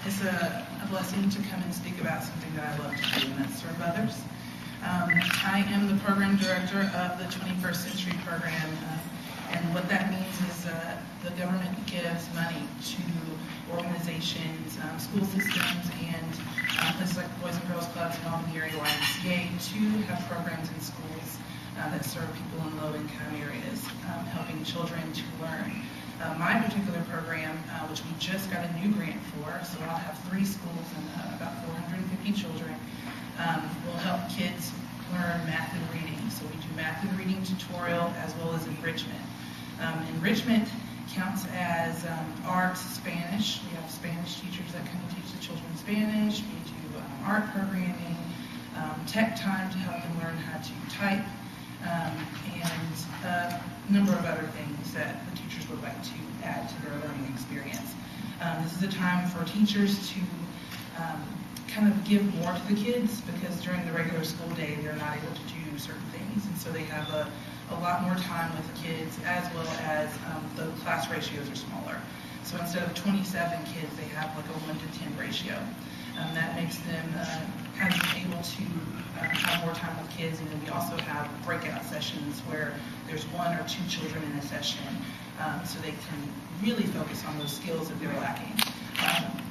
It's a blessing to come and speak about something that I love to do, and that's serve others. I am the program director of the 21st Century Program, and what that means is the government gives money to organizations, school systems, and places like Boys and Girls Clubs and Albany Area YMCA to have programs in schools that serve people in low-income areas, helping children to learn. My particular program, which we just got a new grant for, so I'll have 3 schools and about 450 children, will help kids learn math and reading. So we do math and reading tutorial as well as enrichment. Enrichment counts as arts, Spanish. We have Spanish teachers that come and teach the children Spanish. We do art programming, tech time to help them learn how to type, and a number of other things that the teachers would like to add to their learning experience. This is a time for teachers to kind of give more to the kids, because during the regular school day they're not able to do certain things, and so they have a lot more time with the kids, as well as the class ratios are smaller. So instead of 27 kids, they have like a 1-to-10 ratio. That makes them able to have more time with kids, and then we also have breakout sessions where there's 1 or 2 children in a session, so they can really focus on those skills that they're lacking.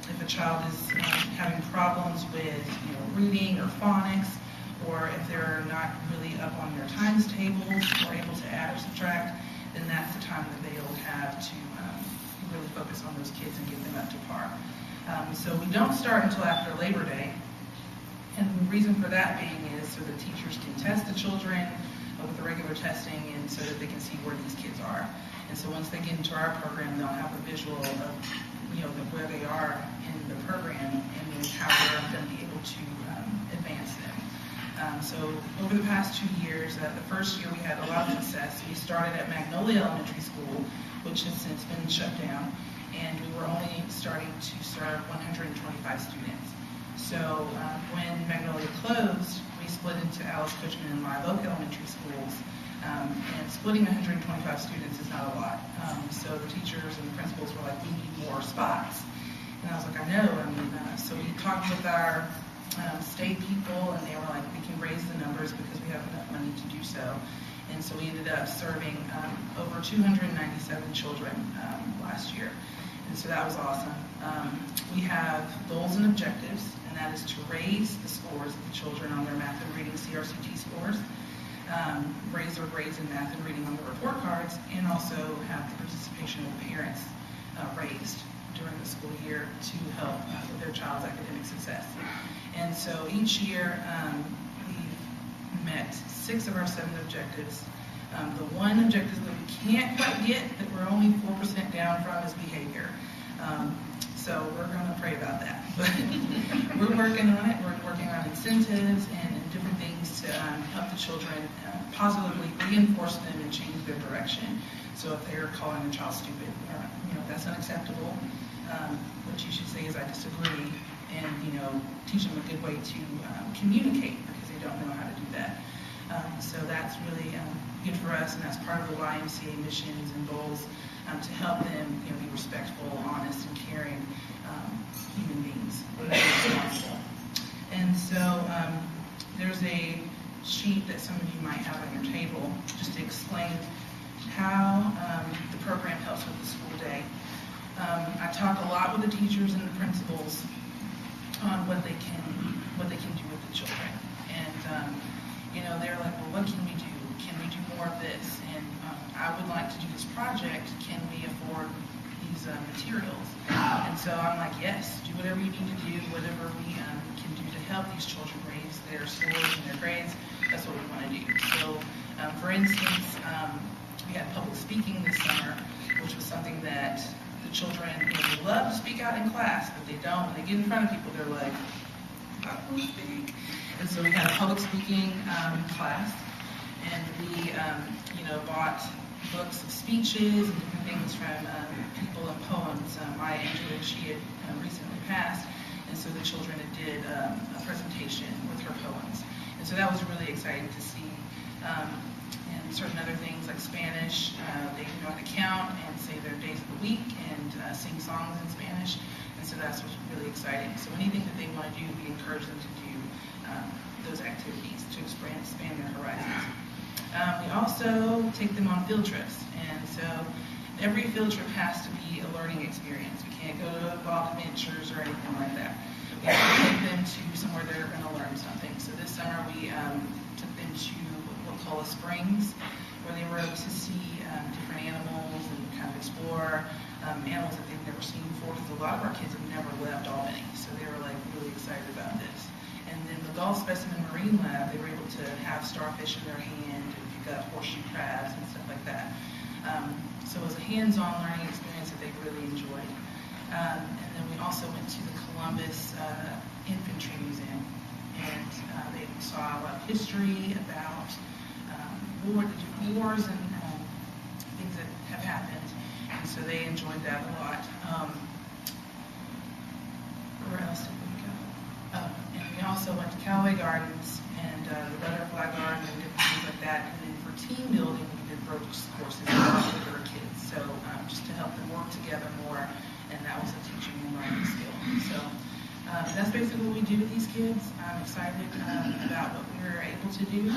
If a child is having problems with reading or phonics, or if they're not really up on their times tables or able to add or subtract, then that's the time that they'll have to really focus on those kids and get them up to par. So we don't start until after Labor Day, and the reason for that being is so that teachers can test the children with the regular testing, and so that they can see where these kids are. And so once they get into our program, they'll have a visual of where they are in the program, and then how we're going to be able to advance them. So over the past 2 years, the first year we had a lot of success. We started at Magnolia Elementary School, which has since been shut down, and we were only starting to serve 125 students. So when Magnolia closed, we split into Alice Cushman and Live Oak Elementary Schools, and splitting 125 students is not a lot. So the teachers and the principals were like, we need more spots. And I was like, I know. So we talked with our state people, and they were like, we can raise the numbers because we have enough money to do so. And so we ended up serving over 297 children last year. And so that was awesome. We have goals and objectives, and that is to raise the scores of the children on their math and reading CRCT scores, raise their grades in math and reading on the report cards, and also have the participation of parents raised during the school year to help with their child's academic success. And so each year we've met 6 of our 7 objectives. The one objective that we can't quite get, that we're only 4% down from, is behavior. So we're going to pray about that. But we're working on it. We're working on incentives and different things to help the children positively reinforce them and change their direction. So if they're calling a child stupid, that's unacceptable. What you should say is, I disagree, and teach them a good way to communicate, because they don't know how to do that. So that's really good for us, and that's part of the YMCA missions and goals, to help them be respectful, honest, and caring human beings. And so there's a sheet that some of you might have on your table just to explain how the program helps with the school day. I talk a lot with the teachers and the principals on what they can do with the children, and they're like, well, what can we do? Can we do more of this? And I would like to do this project. Can we afford these materials? And so I'm like, yes, do whatever you need to do, whatever we can do to help these children raise their scores and their grades. That's what we want to do. So, for instance, we had public speaking this summer, which was something that the children, they love to speak out in class, but they don't. When they get in front of people, they're like, I don't want to speak. And so we had a public speaking class, and we, bought books of speeches and different things from people and poems. Maya Angelou, she had recently passed, and so the children did a presentation with her poems. And so that was really exciting to see. And certain other things like Spanish, they know how to count and say their days of the week and sing songs in Spanish. And so that's what's really exciting. So anything that they want to do, we encourage them to do those activities to expand their horizons. We also take them on field trips, and so every field trip has to be a learning experience. We can't go to Bog Adventures or anything like that. We have to take them to somewhere they're going to learn something. So this summer we took them to what we'll call a Springs, where they were able to see different animals and kind of explore animals that they've never seen before, because a lot of our kids have never left Albany, so they were like really excited about this. And then the Golf Specimen Marine Lab, they were able to have starfish in their hand and pick up horseshoe crabs and stuff like that. So it was a hands-on learning experience that they really enjoyed. And then we also went to the Columbus Infantry Museum, and they saw a lot of history about wars and things that have happened, and so they enjoyed that a lot. Where else did we go? And we also went to Callaway Gardens and the Butterfly Garden and different things like that. And then for team building, we did ropes courses with our kids, so just to help them work together more, and that was a teaching and learning skill. So that's basically what we do with these kids. I'm excited about what we were able to do.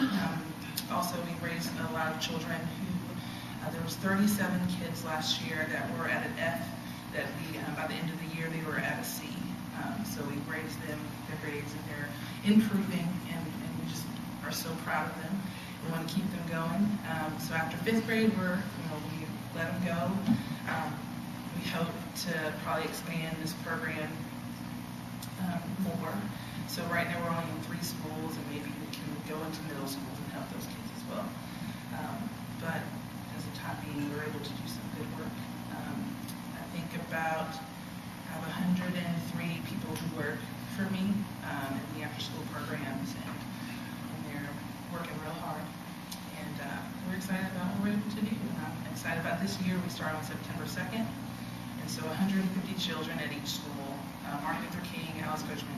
Also, we raised a lot of children who, there was 37 kids last year that were at an F, that we, by the end of the year, they were at a C. So we raised them, their grades, and they're improving, and we just are so proud of them. We want to keep them going. So after 5th grade, we let them go. We hope to probably expand this program more. So right now we're only in 3 schools, and maybe we can go into middle schools and help those kids as well. But as a time being, we're able to do some good work. I think I have 103 people who work for me in the after-school programs, and they're working real hard. And we're excited about what we're able to do. And I'm excited about this year. We start on September 2nd, and so 150 children at each school. Martin Luther King, Alice Coachman,